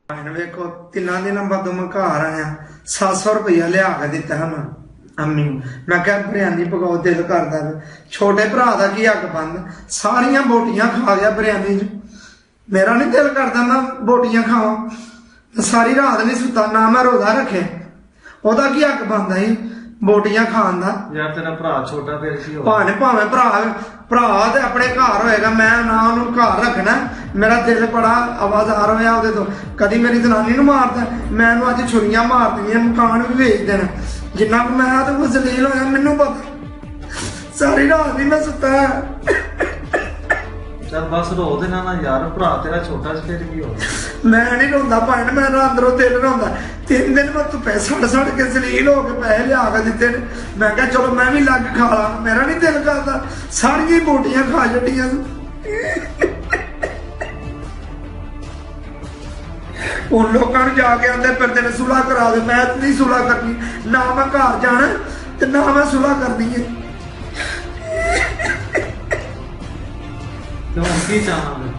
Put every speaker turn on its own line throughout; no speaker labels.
ਵੇਖੋ 3 ਦਿਨਾਂ ਬਾਅਦ ਮੈਂ ਘਰ ਆਇਆ 700 ਰੁਪਇਆ ਲਿਆ ਕੇ ਦਿੱਤਾ ਮੈਂ ਅੰਮੀ ਨੂੰ। ਮੈਂ ਕਿਹਾ ਬਿਰਿਆਨੀ ਪਕਾਓ, ਦਿਲ ਕਰਦਾ। ਛੋਟੇ ਭਰਾ ਦਾ ਕੀ ਹੱਕ ਬੰਦ, ਸਾਰੀਆਂ ਬੋਟੀਆਂ ਖਾ ਗਿਆ ਬਿਰਿਆਨੀ ਚ। ਮੇਰਾ ਨਹੀਂ ਦਿਲ ਕਰਦਾ ਮੈਂ ਬੋਟੀਆਂ ਖਾਵਾਂ। ਸਾਰੀ ਰਾਤ ਨਹੀਂ ਸੁੱਤਾ, ਨਾ ਮੈਂ ਰੋਜ਼ਾ ਰੱਖਿਆ। ਉਹਦਾ ਕੀ ਹੱਕ ਬਣਦਾ ਸੀ ਬੋਟੀਆਂ ਖਾਣ ਦਾ?
ਯਾਰ ਤੇਰਾ ਭਰਾ ਛੋਟਾ ਫਿਰ ਕੀ
ਭਾਵੇਂ ਭਰਾ ਤੇ ਆਪਣੇ ਘਰ ਹੋਏਗਾ, ਮੈਂ ਨਾ ਉਹਨੂੰ ਘਰ ਰੱਖਣਾ। ਮੇਰਾ ਦਿਲ ਬੜਾ ਆਵਾਜ਼ਾਰ ਹੋਇਆ ਉਹਦੇ ਤੋਂ। ਕਦੀ ਮੇਰੀ ਜਨਾਨੀ ਨੂੰ ਮਾਰਦਾ, ਮੈਂ ਉਹਨੂੰ ਅੱਜ ਛੁਰੀਆਂ ਮਾਰ ਦੇਣੀਆਂ, ਮਕਾਨ ਵੀ ਵੇਚ ਦੇਣਾ। ਜਿੰਨਾ ਕੁ ਮੈਂ ਤੇ ਉਹ ਜ਼ਲੀਲ ਹੋਇਆ ਮੈਨੂੰ ਪਤਾ। ਸਾਰੀ ਰਾਤ ਨਹੀਂ ਮੈਂ ਸੁੱਤਾ।
ਚੱਲ ਬਸ ਰੋ ਦੇਣਾ ਨਾ ਯਾਰ, ਭਰਾ ਤੇਰਾ ਛੋਟਾ ਸੀ ਫਿਰ ਕੀ ਹੋ ਗਿਆ।
ਮੈਂ ਨਹੀਂ ਰੋਂਦਾ ਭੈਣ, ਮੈਂ ਅੰਦਰੋਂ ਦਿਲ ਰੋਂਦਾ। 3 ਦਿਨ ਮੈਂ ਧੁੱਪੇ ਸੜ ਕੇ ਜ਼ਲੀਲ ਹੋ ਕੇ ਪੈਸੇ ਲਿਆ ਕੇ ਦਿੱਤੇ ਨੇ। ਮੈਂ ਕਿਹਾ ਚਲੋ ਮੈਂ ਵੀ ਲੱਗ ਖਾ ਲਾਂ, ਮੇਰਾ ਨਹੀਂ ਦਿਲ ਕਰਦਾ। ਸਾਰੀਆਂ ਬੋਟੀਆਂ ਖਾ ਛੱਡੀਆਂ। ਹੁਣ ਲੋਕਾਂ ਨੂੰ ਜਾ ਕੇ ਆਂਦੇ ਫਿਰਦੇ ਨੇ ਸੁਲਾ ਕਰਾ ਦੇ। ਮੈਂ ਨਹੀਂ ਸੁਲਾ ਕਰਨੀ, ਨਾ ਮੈਂ ਘਰ ਜਾਣਾ ਤੇ ਨਾ ਮੈਂ ਸੁਲਾ ਕਰਨੀ ਹੈ।
ਕੀ ਚਾਹਾਂਗੇ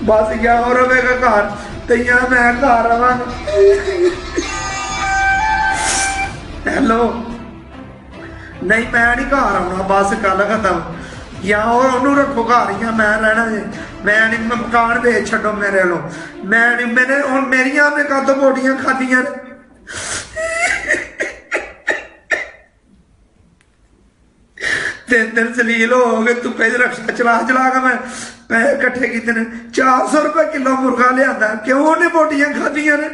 ਬਸ ਗਿਆ ਹੋ ਰਵੇਗਾ ਘਰ ਤੇ ਜਾਂ ਮੈਂ ਘਰ ਆਵਾਂਗਾ। ਹੈਲੋ, ਨਹੀਂ ਮੈਂ ਨਹੀਂ ਘਰ ਆਉਣਾ, ਬਸ ਕੱਲ ਖਤਮ। ਜਾਂ ਉਹਨੂੰ ਰੱਖੋ ਘਰ ਹੀ, ਮੈਂ ਰਹਿਣਾ ਜੇ। ਮੈਂ ਨਹੀਂ, ਮਕਾਨ ਵੇਚ ਛੱਡੋ ਮੇਰੇ ਵੱਲੋਂ। ਮੈਂ ਨਹੀਂ, ਮੈਨੇ ਹੁਣ ਮੇਰੀਆਂ ਨੇ ਕਦੋਂ ਬੋਟੀਆਂ ਖਾਧੀਆਂ ਨੇ। ਦਿਨ ਜ਼ਲੀਲ ਹੋ ਗਏ ਧੁੱਪੇ ਚ ਰਕਸ਼ਾ ਚਲਾ ਕੇ। ਮੈਂ ਪੈਸੇ ਇਕੱਠੇ ਕੀਤੇ ਨੇ, 400 ਰੁਪਏ ਕਿਲੋ ਮੁਰਗਾ ਲਿਆਂਦਾ। ਕਿਉਂ ਉਹਨੇ ਬੋਟੀਆਂ ਖਾਧੀਆਂ ਨੇ?